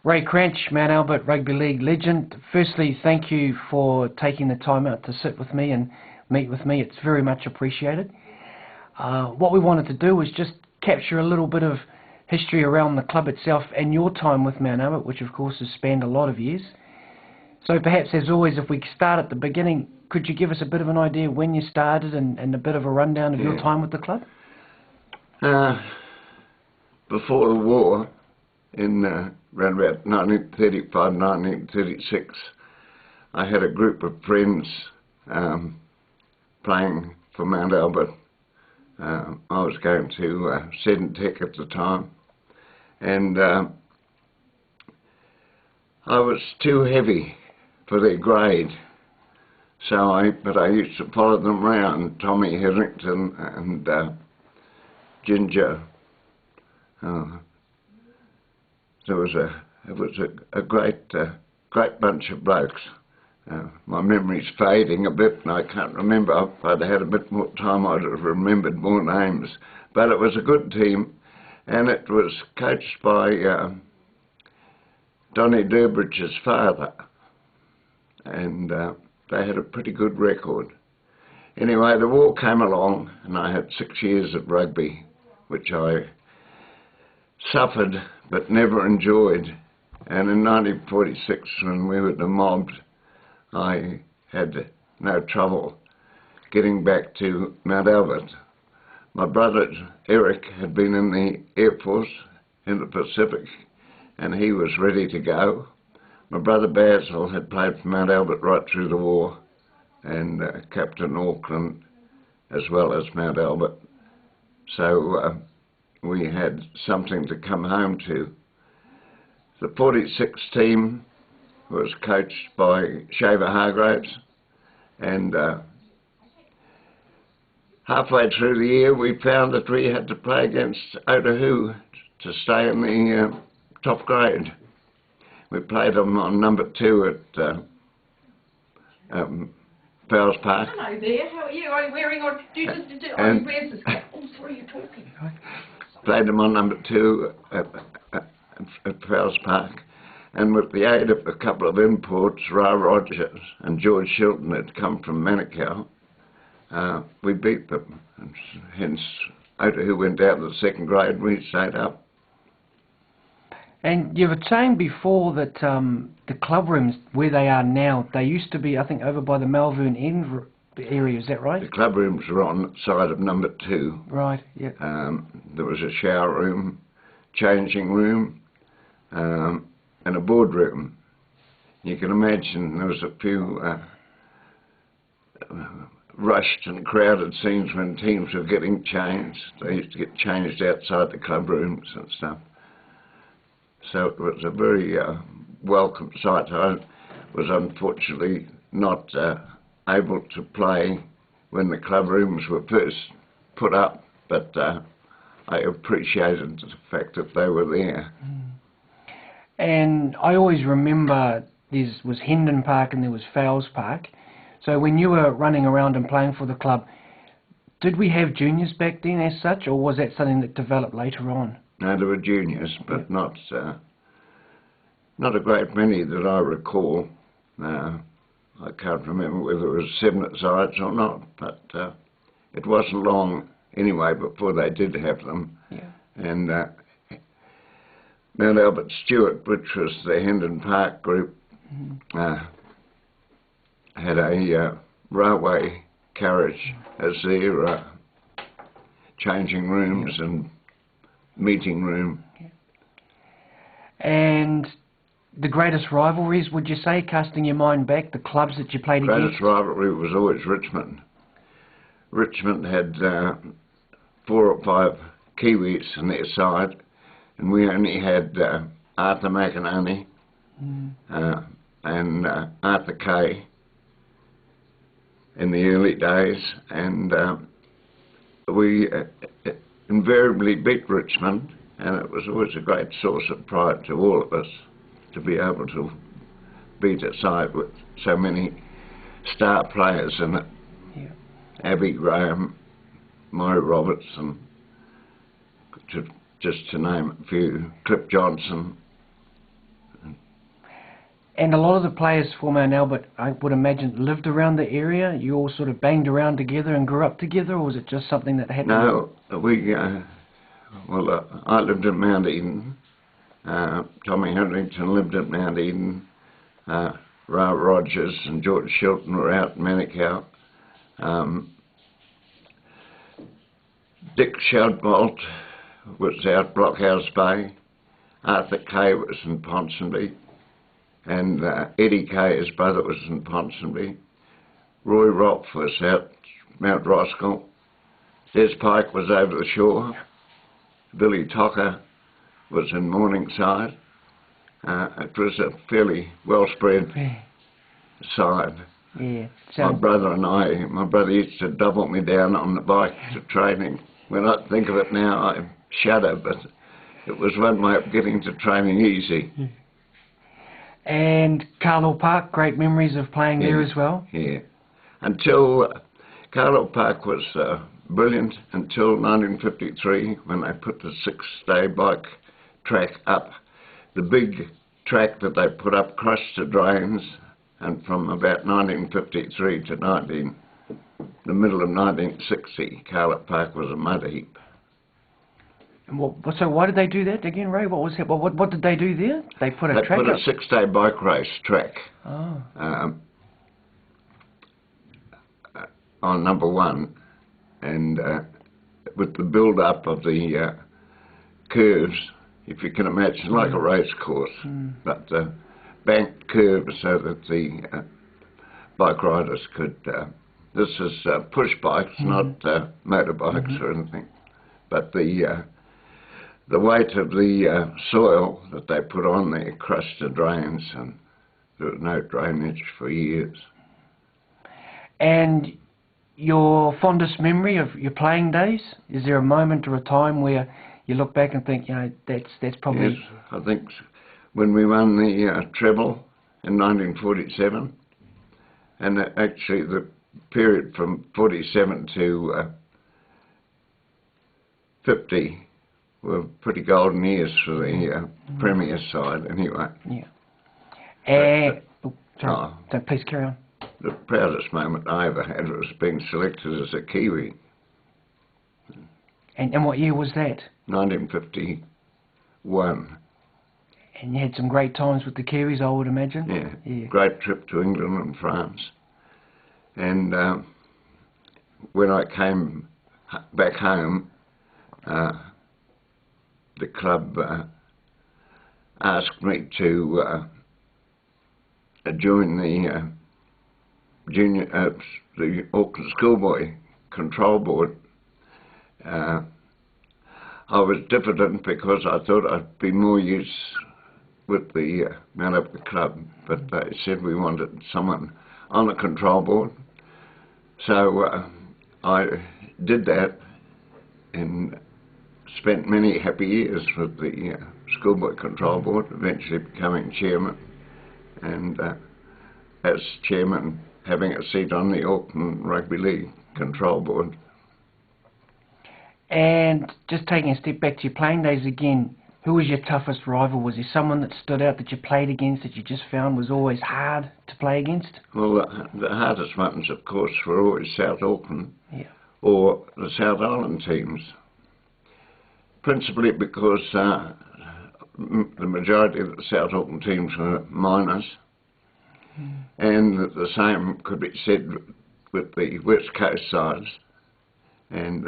Ray Cranch, Mount Albert Rugby League legend. Firstly, thank you for taking the time out to sit with me and meet with me. It's very much appreciated. What we wanted to do was just capture a little bit of history around the club itself and your time with Mount Albert, which of course has spanned a lot of years. So perhaps, as always, if we start at the beginning, could you give us a bit of an idea when you started and a bit of a rundown of your time with the club? Before the war, in around about 1935, 1936, I had a group of friends playing for Mount Albert. I was going to Sedentech at the time, and I was too heavy for their grade, but I used to follow them around, Tommy Harrington and Ginger. It was a great bunch of blokes. My memory's fading a bit and I can't remember. If I'd had a bit more time I'd have remembered more names. But it was a good team, and it was coached by Donnie Durbridge's father, and they had a pretty good record. Anyway, the war came along and I had 6 years of rugby, which I suffered but never enjoyed. And in 1946, when we were demobbed, I had no trouble getting back to Mount Albert. My brother Eric had been in the Air Force in the Pacific and he was ready to go. My brother Basil had played for Mount Albert right through the war, and Captain Auckland as well as Mount Albert. So we had something to come home to. The 46 team was coached by Shaver Hargraves, and halfway through the year we found that we had to play against Otahu to stay in the top grade. We played them on number 2 at Fowles Park. Hello there, how are you? Are you wearing on... where's this cap? Oh, sorry, you're talking. Played them on number 2 at Fowles Park, and with the aid of a couple of imports, Ra Rogers and George Shilton had come from Manukau, we beat them, and hence Otahu went out to the 2nd grade and we stayed up. And you were saying before that the club rooms, where they are now, they used to be, I think, over by the Malvern End area, is that right? The club rooms were on the side of number 2. Right, yeah. There was a shower room, changing room, and a boardroom. You can imagine there was a few rushed and crowded scenes when teams were getting changed. They used to get changed outside the club rooms and stuff. So it was a very welcome sight. I was unfortunately not able to play when the club rooms were first put up, but I appreciated the fact that they were there. And I always remember there was Hendon Park and there was Fowles Park. So when you were running around and playing for the club, did we have juniors back then as such, or was that something that developed later on? No, there were juniors, but not a great many that I recall. I can't remember whether it was 7-a-sides or not, but it wasn't long anyway before they did have them. Yeah. And Mount Albert Stewart, which was the Hendon Park group, had a railway carriage as their changing rooms and meeting room. Yeah. And the greatest rivalries, would you say, casting your mind back, the clubs that you played against? The greatest rivalry was always Richmond. Richmond had 4 or 5 Kiwis on their side, and we only had Arthur McInerney and Arthur Kay in the early days, and we invariably beat Richmond, and it was always a great source of pride to all of us to be able to beat a side with so many star players in it. Yeah. Abby Graham, Murray Robertson, just to name a few, Clip Johnson, And a lot of the players from Mount Albert, I would imagine, lived around the area. You all sort of banged around together and grew up together, or was it just something that happened? No, I lived at Mount Eden. Tommy Henrington lived at Mount Eden. Ra Rogers and George Shilton were out in Manukau. Dick Shadbolt was out Blockhouse Bay. Arthur Kay was in Ponsonby. And Eddie Kay, his brother, was in Ponsonby. Roy Rolfe was out Mount Roskill. Des Pike was over the shore. Billy Tocker was in Morningside. It was a fairly well-spread side. Yeah. My brother used to double me down on the bike to training. When I think of it now, I shudder, but it was one way of getting to training easy. And Carlisle Park, great memories of playing there as well? Yeah. Until Carlisle Park was brilliant until 1953 when they put the 6-day bike track up. The big track that they put up crushed the drains, and from about 1953 to the middle of 1960, Carlisle Park was a mud heap. So why did they do that again, Ray? What did they do there? They put a track up? They put a 6-day bike race track on number 1, and with the build-up of the curves, if you can imagine, like a race course, but banked curves so that the bike riders could... this is push bikes, not motorbikes or anything, but the weight of the soil that they put on there crushed the drains, and there was no drainage for years. And your fondest memory of your playing days? Is there a moment or a time where you look back and think, that's probably... Yes, I think when we won the treble in 1947, and actually the period from 47 to 50 were pretty golden years for the Premier side, anyway. Yeah. So please carry on. The proudest moment I ever had was being selected as a Kiwi. And what year was that? 1951. And you had some great times with the Kiwis, I would imagine? Yeah. Great trip to England and France. And when I came back home, the club asked me to join the the Auckland Schoolboy Control Board. I was diffident because I thought I'd be more use with the Mount Albert Club, but they said we wanted someone on the control board. So I did that and spent many happy years with the Schoolboy Control Board, eventually becoming chairman, and as chairman having a seat on the Auckland Rugby League Control Board. And just taking a step back to your playing days again, who was your toughest rival? Was there someone that stood out that you played against that you just found was always hard to play against? Well, the hardest ones, of course, were always South Auckland or the South Island teams. Principally because the majority of the South Auckland teams were minors, and the same could be said with the West Coast sides. And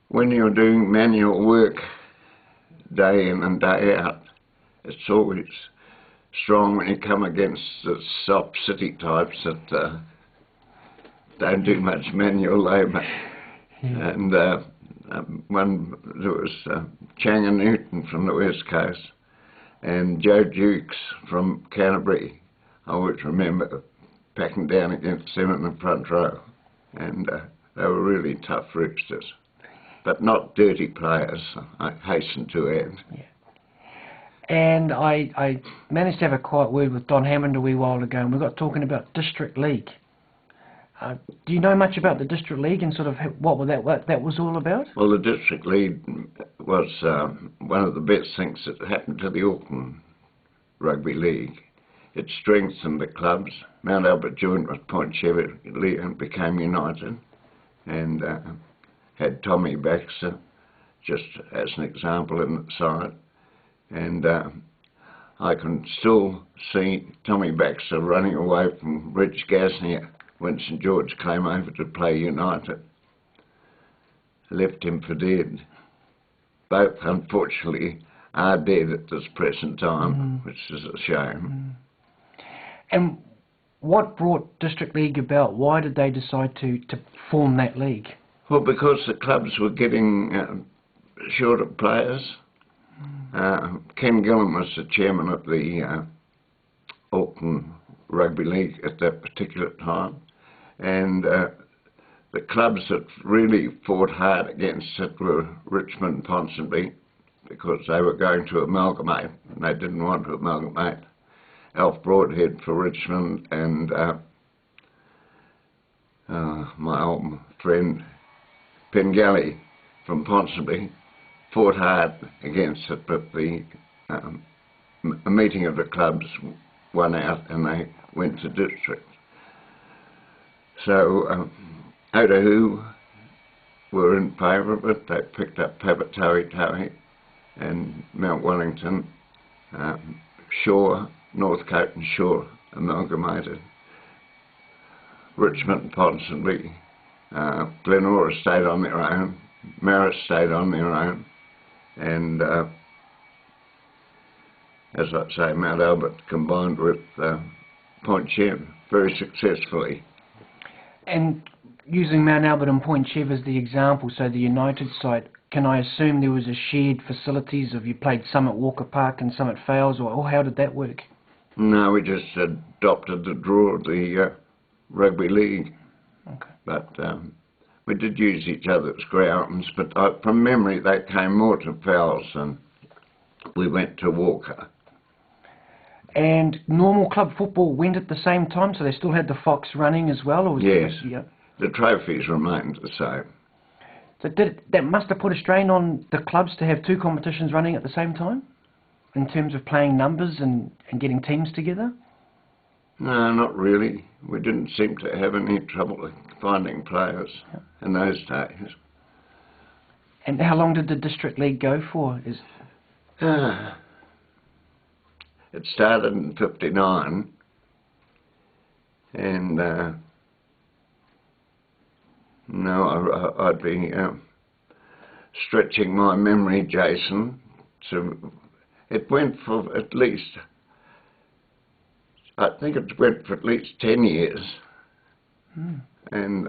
when you're doing manual work day in and day out, it's always strong when you come against the soft city types that don't do much manual labour. And there was Chang and Newton from the West Coast and Joe Dukes from Canterbury. I always remember packing down against them in the front row, and they were really tough roosters, but not dirty players, I hasten to add. And I managed to have a quiet word with Don Hammond a wee while ago, and we got talking about District League. Do you know much about the District League and sort of what that was all about? Well, the District League was one of the best things that happened to the Auckland rugby league. It strengthened the clubs. Mount Albert joined with Point Chevy and became United, and had Tommy Baxter just as an example in the side. And I can still see Tommy Baxter running away from Rich Gasnier when St George came over to play United. Left him for dead. Both, unfortunately, are dead at this present time, which is a shame. And what brought District League about? Why did they decide to form that league? Well, because the clubs were getting short of players. Ken Gillan was the chairman of the Auckland Rugby League at that particular time, and the clubs that really fought hard against it were Richmond and Ponsonby, because they were going to amalgamate and they didn't want to amalgamate. Alf Broadhead for Richmond and my old friend Pengelly from Ponsonby fought hard against it, but the a meeting of the clubs won out and they went to district. So Otahu were in favour of it. They picked up Papatoetoe and Mount Wellington, Shore, Northcote and Shore amalgamated. Richmond and Ponsonby, Glenora stayed on their own, Marist stayed on their own, and as I say, Mount Albert combined with Point Chev very successfully. And using Mount Albert and Point Chev as the example, so the United side, can I assume there was a shared facilities of you played some at Walker Park and some at Fales, or how did that work? No, we just adopted the draw of the rugby league. Okay. But we did use each other's grounds, but from memory they came more to Fowles than we went to Walker. And normal club football went at the same time, so they still had the Fox running as well? Or was yes, yeah. The trophies remained the same. So that must have put a strain on the clubs to have two competitions running at the same time, in terms of playing numbers and getting teams together? No, not really. We didn't seem to have any trouble finding players in those days. And how long did the District League go for? It started in '59, and no, I'd be stretching my memory, Jason. So it went for at least, I think it went for at least 10 years. And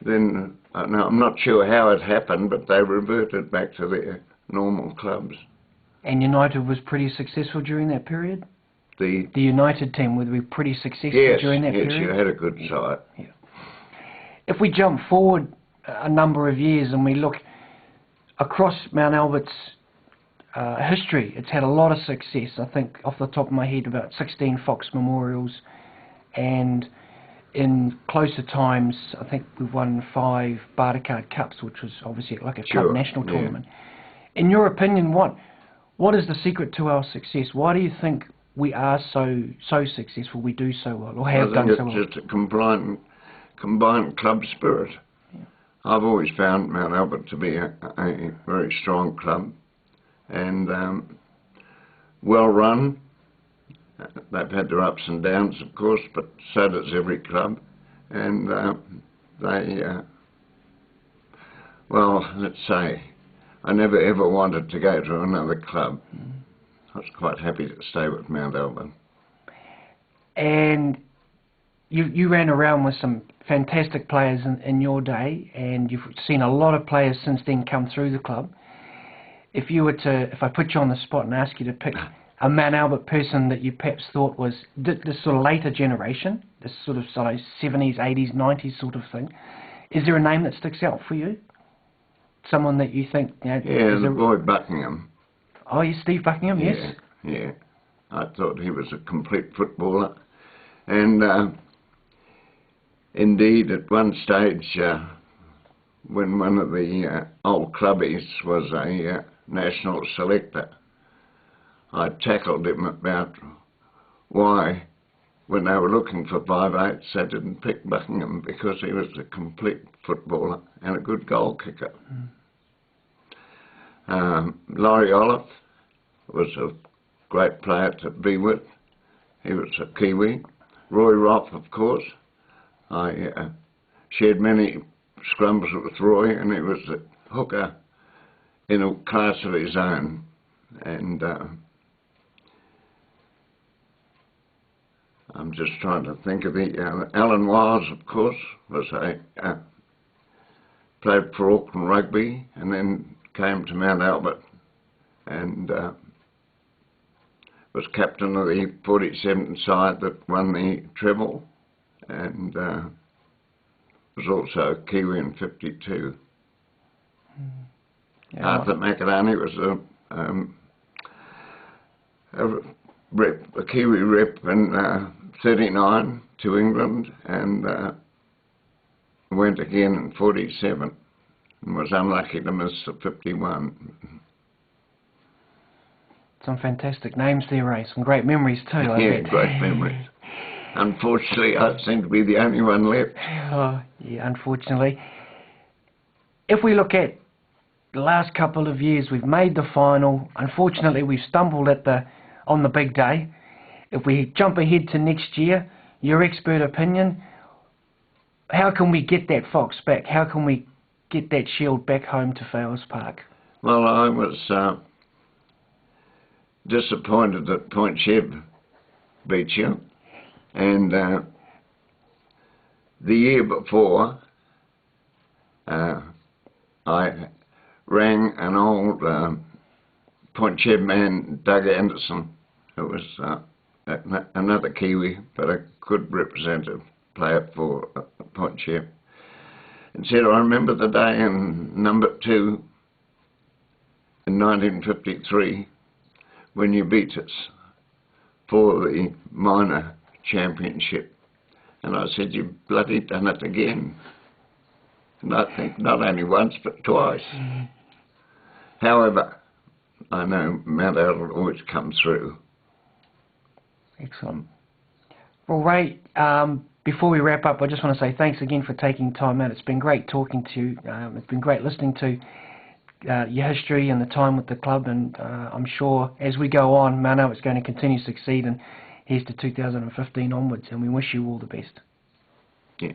then, no, I'm not sure how it happened, but they reverted back to their normal clubs. And United was pretty successful during that period? The United team, were we pretty successful during that period? Yes, you had a good side. Yeah. If we jump forward a number of years and we look across Mount Albert's history, it's had a lot of success. I think off the top of my head about 16 Fox Memorials, and in closer times I think we've won 5 Bartercard Cups, which was obviously like a cup national tournament. In your opinion, what is the secret to our success? Why do you think we are so successful, we do so well, or have done so well? I think it's just a combined club spirit. Yeah. I've always found Mount Albert to be a very strong club, and well run. They've had their ups and downs, of course, but so does every club. And well, let's say, I never ever wanted to go to another club. I was quite happy to stay with Mount Albert. And you ran around with some fantastic players in your day, and you've seen a lot of players since then come through the club. If I put you on the spot and ask you to pick a Mount Albert person that you perhaps thought was this sort of later generation, this sort of 70s, 80s, 90s sort of thing, is there a name that sticks out for you? Someone that you think... Yeah, the boy Buckingham. Oh, yes, Steve Buckingham, yeah, yes. Yeah, I thought he was a complete footballer. And indeed, at one stage, when one of the old clubbies was a national selector, I tackled him about why, when they were looking for 5'8", they didn't pick Buckingham, because he was a complete footballer and a good goal kicker. Laurie Olive was a great player to be with. He was a Kiwi. Roy Roth, of course. I shared many scrums with Roy, and he was a hooker in a class of his own. And I'm just trying to think of the Alan Wiles, of course, was played for Auckland Rugby and then came to Mount Albert and was captain of the 47 side that won the treble, and was also a Kiwi in 52. Yeah, Arthur McInerney was a Kiwi rep in 39 to England, and went again in 47 and was unlucky to miss the 51. Some fantastic names there, Ray. Some great memories too, I Yeah, bet. great memories. Unfortunately, I seem to be the only one left. Oh, yeah, unfortunately. If we look at the last couple of years, we've made the final. Unfortunately, we've stumbled on the big day. If we jump ahead to next year, your expert opinion, how can we get that fox back? How can we get that shield back home to Fowles Park? Well, I was disappointed that Point Cheb beat you, and the year before I rang an old Point Cheb man, Doug Anderson, who was another Kiwi but a good representative player for Point Cheb, and said, I remember the day in number 2 in 1953 when you beat us for the minor championship. And I said, you've bloody done it again. And I think not only once but twice. However, I know Mount Albert always comes through. Excellent. Well, Ray, before we wrap up, I just want to say thanks again for taking time out. It's been great talking to you. It's been great listening to your history and the time with the club, and I'm sure as we go on, Mount Albert's going to continue to succeed, and here's to 2015 onwards, and we wish you all the best. Yeah.